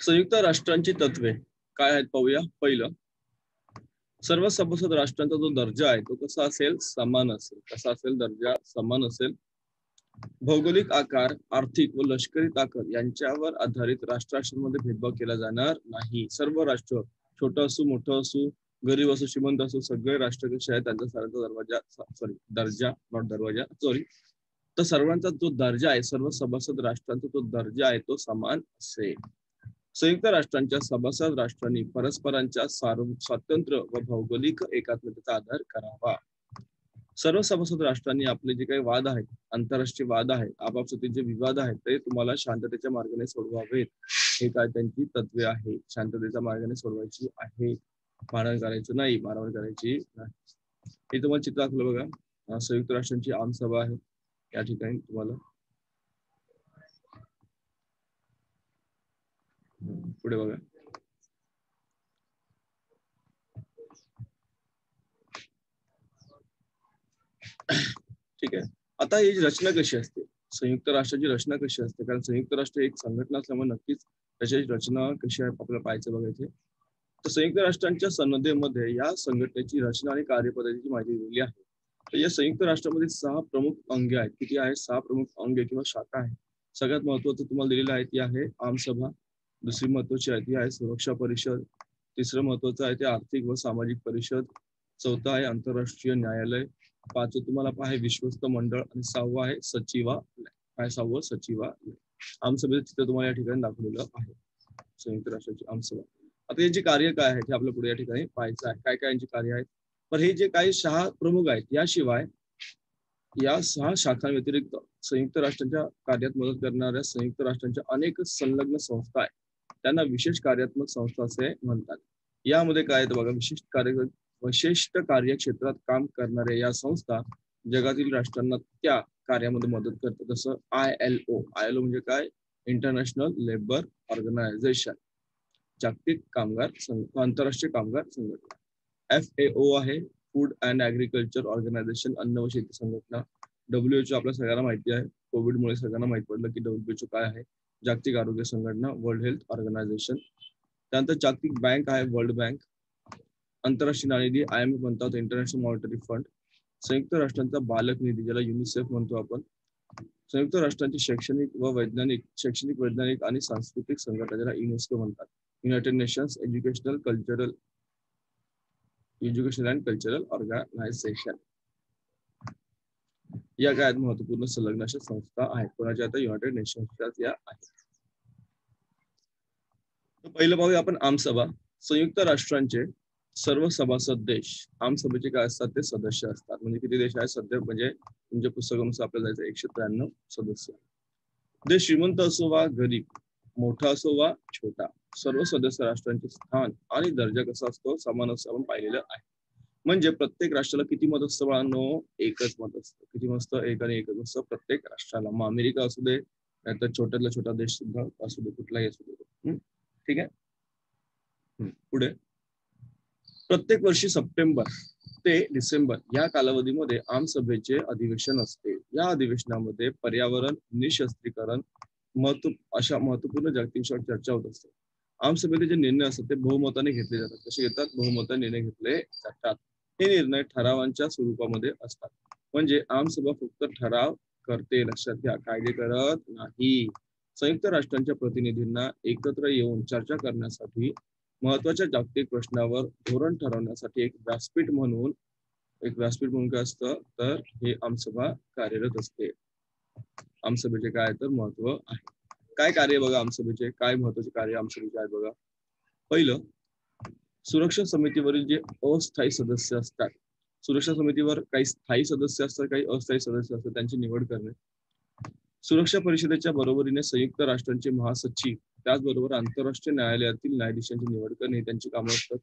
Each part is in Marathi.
संयुक्त राष्ट्रांची तत्वे काय आहेत पाहूया. पहिलं, सर्व सभासद राष्ट्रांचा जो दर्जा आहे तो कसा असेल, समान असेल. कसा असेल, दर्जा समान असेल. भौगोलिक आकार, आर्थिक व लष्करी ताकद यांच्यावर आधारित राष्ट्रांमध्ये भेदभाव केला जाणार नाही. सर्व राष्ट्र, छोटं असू मोठं असू, गरीब असू श्रीमंत असू, सगळे राष्ट्र कसे आहेत त्यांचा सर्वांचा दर्जा तर सर्वांचा जो दर्जा आहे, सर्व सभासद राष्ट्रांचा जो दर्जा आहे तो समान असेल. संयुक्त राष्ट्रांच्या सभासद राष्ट्रांनी परस्परांच्या स्वातंत्र्य व भौगोलिक एकात्मतेचा आधार करावा. सर्व सभासद राष्ट्रांनी आपले जे काही वाद आहेत, आंतरराष्ट्रीय वाद आहेत, आपापसातील जे विवाद आहेत ते तुम्हाला शांततेच्या मार्गाने सोडवावेत. हे काय त्यांची तत्वे आहे. शांततेच्या मार्गाने सोडवायची आहे, भांडण करायचं नाही, मारामारी करायची नाही. हे तुम्हाला चित्र दाखवलं बघा. संयुक्त राष्ट्रांची आमसभा आहे या ठिकाणी. तुम्हाला पुढे बघा. ठीक आहे. आता ही रचना कशी असते, संयुक्त राष्ट्राची रचना कशी असते, कारण संयुक्त राष्ट्र एक संघटना असल्यामुळे नक्कीच त्याची रचना कशी आहे आपल्याला पाहायचं बघायचे. तर संयुक्त राष्ट्रांच्या सनदेमध्ये या संघटनेची रचना आणि कार्यपद्धतीची माहिती दिलेली आहे. तर या संयुक्त राष्ट्रामध्ये 6 प्रमुख अंगे आहेत. किती आहेत? 6 प्रमुख अंगे किंवा शाखा आहेत. सगळ्यात महत्वाचं तुम्हाला दिलेलं आहे ती आहे आमसभा. दुसरी महत्वाची आहे ती आहे सुरक्षा परिषद. तिसरं महत्वाचं आहे ते आर्थिक व सामाजिक परिषद. चौथा आहे आंतरराष्ट्रीय न्यायालय. पाचवं तुम्हाला आहे विश्वस्त मंडळ आणि 6वं आहे सचिवालय. काय 6वं? सचिवालय. आमसभेचं चित्र तुम्हाला या ठिकाणी दाखवलेलं आहे, संयुक्त राष्ट्राची आमसभा. आता यांची कार्य काय आहे हे आपल्या पुढे या ठिकाणी पाहायचं आहे. काय काय यांची कार्य आहेत. पण हे जे काही 6 प्रमुख आहेत, याशिवाय या 6 शाखांव्यतिरिक्त संयुक्त राष्ट्रांच्या कार्यात मदत करणाऱ्या संयुक्त राष्ट्रांच्या अनेक संलग्न संस्था आहेत. त्यांना विशेष कार्यात्मक संस्था असे म्हणतात. यामध्ये काय आहे बघा, विशिष्ट कार्यक्षेत्रात काम करणाऱ्या या संस्था जगातील राष्ट्रांना त्या कार्यामध्ये मदत करतात. जसं ILO. ILO म्हणजे काय? इंटरनॅशनल लेबर ऑर्गनायझेशन, जागतिक कामगार आंतरराष्ट्रीय कामगार संघटना. FAO आहे, फूड अँड ऍग्रिकल्चर ऑर्गनायझेशन, अन्न व शेती संघटना. WHO आपल्या सगळ्यांना माहिती आहे, कोविडमुळे सगळ्यांना माहिती पडलं की WHO काय आहे, जागतिक आरोग्य संघटना, वर्ल्ड हेल्थ ऑर्गनायझेशन. त्यानंतर जागतिक बँक आहे, वर्ल्ड बँक. आंतरराष्ट्रीय नाणेनिधी IMF म्हणतात, इंटरनॅशनल मॉनिटरी फंड. संयुक्त राष्ट्रांचा बालक निधी ज्याला युनिसेफ म्हणतो आपण. संयुक्त राष्ट्रांची शैक्षणिक, वैज्ञानिक आणि सांस्कृतिक संघटना ज्याला युनेस्को म्हणतात. United Nations Educational and Cultural Organization. या काय महत्वपूर्ण संलग्न अशा संस्था आहेत. कोणाच्या? आता युनायटेड नेशन्सच्या या आहेत. पहिलं पाहूया आपण आमसभा. संयुक्त राष्ट्रांचे सर्व सभासद देश आमसभेचे काय असतात ते सदस्य असतात. म्हणजे किती देश आहेत सध्या, म्हणजे तुमच्या पुस्तकानुसार आपल्याला जायचं 193 सदस्य. देश श्रीमंत असो वा गरीब, मोठा असो वा छोटा, सर्व सदस्य राष्ट्रांचे स्थान आणि दर्जा कसा असतो, समान असं आपण पाहिलेलं आहे. म्हणजे प्रत्येक राष्ट्राला किती मत असतं बाळांनो? एकच मत असतं. किती मत असतं? एक आणि एकच असतं प्रत्येक राष्ट्राला. मग अमेरिका असू दे, नाहीतर छोट्यातला छोटा देश सुद्धा असू दे, कुठलाही असू दे. ठीक आहे. पुढे प्रत्येक वर्षी सप्टेंबर ते डिसेंबर या कालावधीमध्ये आमसभेचे अधिवेशन असते. या अधिवेशनामध्ये पर्यावरण, निशस्त्रीकरण, अशा महत्वपूर्ण जागतिक विषयावर चर्चा होत असते. आमसभेचे जे निर्णय असतात ते बहुमताने घेतले जातात. कसे घेतात? बहुमताने निर्णय घेतले जातात. हे निर्णय ठरावांच्या स्वरूपामध्ये असतात. म्हणजे आमसभा फक्त ठराव करते, लक्षात घ्या, कायदे करत नाही. संयुक्त राष्ट्रांच्या प्रतिनिधींना एकत्र येऊन चर्चा करण्यासाठी, महत्वाच्या जागतिक प्रश्नावर धोरण ठरवण्यासाठी एक व्यासपीठ म्हणून काय असतं तर हे आमसभा कार्यरत असते. आमसभेचे काय तर महत्व आहे. काय कार्य बघा आमसभेचे, काय महत्वाचे कार्य आमसभेचे आहे बघा. पहिलं, सुरक्षा समितीवरील जे अस्थायी सदस्य असतात, सुरक्षा समितीवर काही स्थायी सदस्य असतात, काही अस्थायी सदस्य असतात, त्यांची निवड करणे. सुरक्षा परिषदेच्या बरोबरीने संयुक्त राष्ट्रांचे महासचिव, त्याचबरोबर आंतरराष्ट्रीय न्यायालयातील न्यायाधीशांची निवड करणे त्यांची कामं असतात.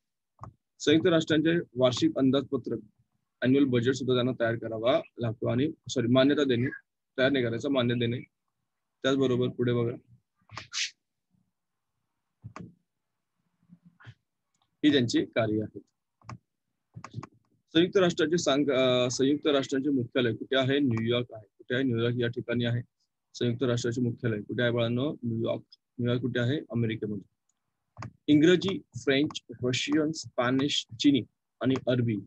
संयुक्त राष्ट्रांचे वार्षिक अंदाजपत्रक, अॅन्युअल बजेट सुद्धा त्यांना तयार करावा लागतो आणि मान्यता देणे, तयार नाही करायचं, मान्य देणे. त्याचबरोबर पुढे बघा, ही त्यांची कार्य आहेत. संयुक्त राष्ट्रांचे मुख्यालय कुठे आहे? न्यूयॉर्क आहे. कुठे आहे? न्यूयॉर्क या ठिकाणी आहे संयुक्त राष्ट्राचे मुख्यालय. कुठे आहे बाळांनो? न्यूयॉर्क. न्यूयॉर्क कुठे आहे? अमेरिकेमध्ये. इंग्रजी, फ्रेंच, रशियन, स्पॅनिश, चिनी आणि अरबी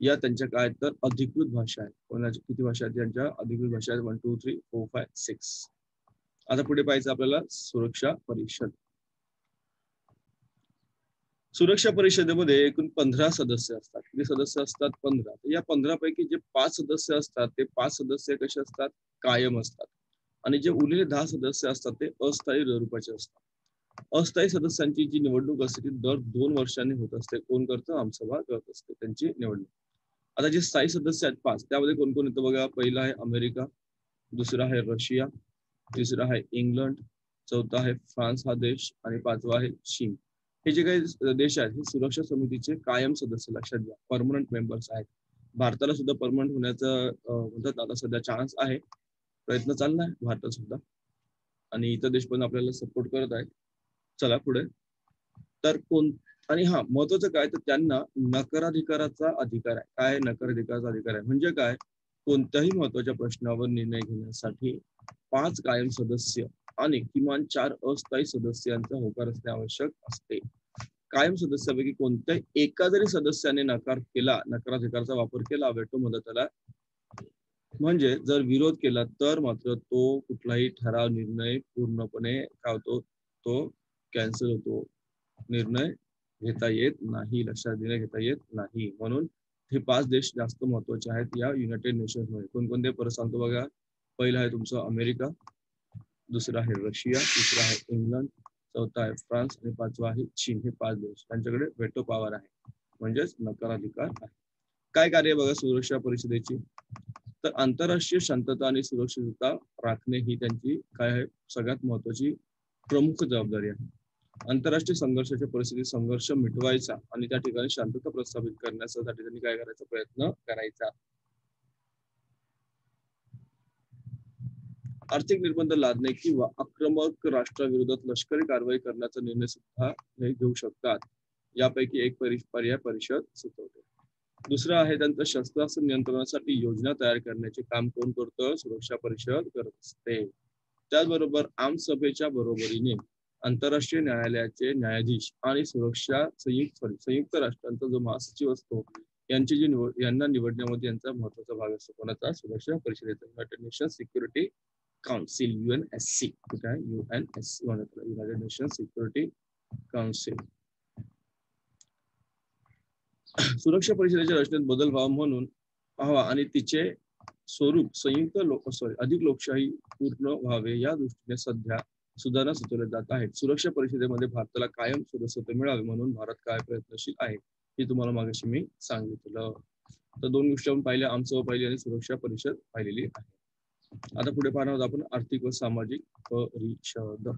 या त्यांच्या काय तर अधिकृत भाषा आहेत. कोणाच्या किती भाषा आहेत त्यांच्या अधिकृत भाषा आहेत? 1 2 3 4 5 6. आता पुढे पाहायचं आपल्याला सुरक्षा परिषद. सुरक्षा परिषदेमध्ये एकूण 15 सदस्य असतात. किती सदस्य असतात? 15. या 15 पैकी जे 5 सदस्य असतात ते 5 सदस्य कसे असतात? कायम असतात. आणि जे उरलेले 10 सदस्य असतात ते अस्थायी स्वरूपाचे असतात. अस्थायी सदस्यांची जी निवडणूक असते ती दर 2 वर्षांनी होत असते. कोण करतं? आमसभा करत असते त्यांची निवडणूक. आता जे स्थायी सदस्य आहेत 5 त्यामध्ये कोण कोण येतं बघा. पहिला आहे अमेरिका, दुसरा आहे रशिया, तिसरा आहे इंग्लंड, चौथा आहे फ्रान्स हा देश आणि पाचवा आहे चीन. हे जे काही देश आहेत हे सुरक्षा समितीचे कायम सदस्य, लक्षात घ्या, परमनंट मेंबर्स आहेत. भारताला सुद्धा परमनंट होण्याचा म्हणतात आता सध्या चान्स आहे, प्रयत्न चाललाय भारतात सुद्धा आणि इतर देश पण आपल्याला सपोर्ट करत आहेत. चला पुढे. तर कोण आणि हा महत्वाचं काय तर त्यांना नकाराधिकाराचा अधिकार आहे. काय नकाराधिकाराचा अधिकार आहे म्हणजे काय? कोणत्याही महत्वाच्या प्रश्नावर निर्णय घेण्यासाठी 5 कायम सदस्य आणि किमान 4 अस्थायी सदस्यांचा होकार असणे आवश्यक असते. कायम सदस्यापैकी कोणत्याही एका जरी सदस्याने नकार केला, नकाराधिकाराचा वापर केला, वेटो म्हणतात त्याला, म्हणजे जर विरोध केला तर मात्र तो कुठलाही ठराव निर्णय पूर्णपणे काय होतो? तो कॅन्सल होतो. निर्णय घेता येत नाही, लक्षात निर्णय घेता येत नाही. म्हणून हे 5 देश जास्त महत्वाचे आहेत या युनायटेड नेशन्स मध्ये. कोणकोणते परत सांगतो बघा. पहिला आहे तुमचा अमेरिका, दुसरा आहे रशिया, तिसरा आहे इंग्लंड, चौथा आहे फ्रान्स आणि पाचवा आहे चीन. हे 5 देश त्यांच्याकडे वेटो पॉवर आहे, म्हणजेच नकाराधिकार आहे. काय कार्य आहे बघा सुरक्षा परिषदेची? तर आंतरराष्ट्रीय शांतता आणि सुरक्षितता राखणे ही त्यांची काय आहे? सगळ्यात महत्वाची प्रमुख जबाबदारी आहे. आंतरराष्ट्रीय संघर्षाच्या परिस्थितीत संघर्ष मिटवायचा आणि त्या ठिकाणी शांतता प्रस्थापित करण्यासाठी त्यांनी काय करायचा? प्रयत्न करायचा. आर्थिक निर्बंध लादणे किंवा आक्रमक राष्ट्राविरोधात लष्करी कारवाई करण्याचा निर्णय सुद्धा हे घेऊ शकतात. यापैकी एक पर्याय परिषद सुचवते. दुसरं आहे त्यांचं शस्त्रास्त्र नियंत्रणासाठी योजना तयार करण्याचे काम कोण करतं? सुरक्षा परिषद करत असते. त्याचबरोबर आमसभेच्या बरोबरीने आंतरराष्ट्रीय न्यायालयाचे न्यायाधीश आणि सुरक्षा संयुक्त राष्ट्रांचा जो महासचिव असतो यांची जी यांना निवडण्यामध्ये यांचा महत्वाचा भाग असतो. कोणाचा? सुरक्षा परिषदेचा, United nation security council, UNSC. ठीक आहे, UNSC म्हणतात, युनायटेड नेशन सिक्युरिटी काउन्सिल. सुरक्षा परिषदेच्या रचनेत बदल व्हावा म्हणून हवा आणि तिचे स्वरूप अधिक लोकशाही पूर्ण व्हावे या दृष्टीने सध्या सुधारणा सुचवल्या जात आहेत. सुरक्षा परिषदेमध्ये भारताला कायम सदस्यत्व मिळावे म्हणून भारत काय प्रयत्नशील आहे हे तुम्हाला मागाशी मी सांगितलं. तर 2 गोष्टी आपण पाहिल्या, आमसभा पाहिली आणि सुरक्षा परिषद पाहिलेली आहे. आता पुढे पाहणार आहोत आपण आर्थिक व सामाजिक परिषद.